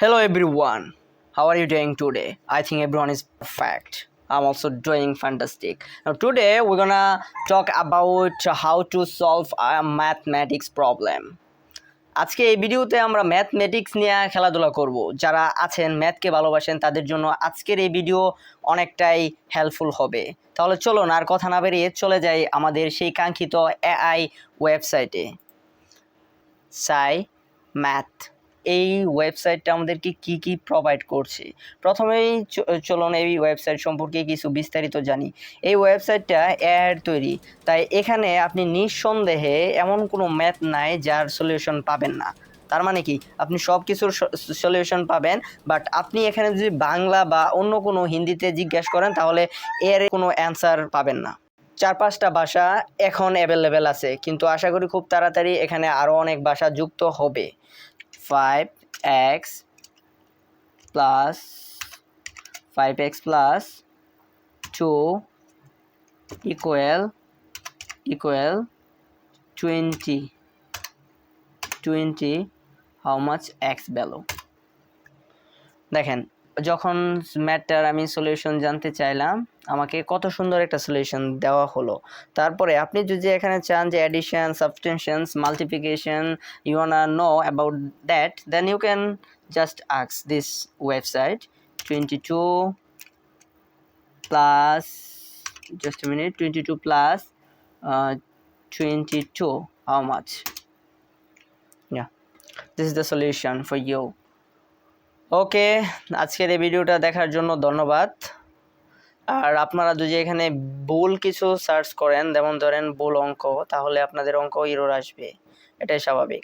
Hello everyone, how are you doing today? I think everyone is perfect. I'm also doing fantastic. Now today we're gonna talk about how to solve a mathematics problem. আজকে এই ভিডিওতে আমরা mathematics নিয়ে খেলাধুলা করব। যারা আছেন ম্যাথকে ভালোবাসেন তাদের জন্য আজকের এই ভিডিও অনেকটাই হেল্পফুল হবে। তাহলে চলুন আর কথা না বেরিয়ে চলে যাই আমাদের সেই কাঙ্ক্ষিত এআই ওয়েবসাইটে। Cymath এই ওয়েবসাইটটা আমাদেরকে কি কি প্রোভাইড করছে। প্রথমেই চলুন এই ওয়েবসাইট সম্পর্কে কিছু বিস্তারিত জানি। এই ওয়েবসাইটটা এআই তৈরি, তাই এখানে আপনি নিঃসন্দেহে এমন কোনো ম্যাথ নাই যার সলিউশন পাবেন না। তার মানে কি আপনি সব কিছুর সলিউশন পাবেন, বাট আপনি এখানে যদি বাংলা বা অন্য কোনো হিন্দিতে জিজ্ঞাসা করেন তাহলে এর কোনো অ্যান্সার পাবেন না। 4-5টা ভাষা এখন অ্যাভেলেবেল আছে, কিন্তু আশা করি খুব তাড়াতাড়ি এখানে আরও অনেক ভাষা যুক্ত হবে। 5x plus 2 equal 20 how much x value। দেখেন, যখন ম্যাথটার আমি সলিউশন জানতে চাইলাম আমাকে কত সুন্দর একটা সলিউশন দেওয়া হলো। তারপরে আপনি যদি এখানে চান যে addition, subtractions, multiplication, you wanna know about that, then you can just ask this website 22 plus just a minute 22 plus 22 how much। yeah, this is the solution for you। ওকে, আজকের এই ভিডিওটা দেখার জন্য ধন্যবাদ। আর আপনারা যদি এখানে ভুল কিছু সার্চ করেন, যেমন ধরেন ভুল অঙ্ক, তাহলে আপনাদের অঙ্ক এরর আসবে, এটাই স্বাভাবিক।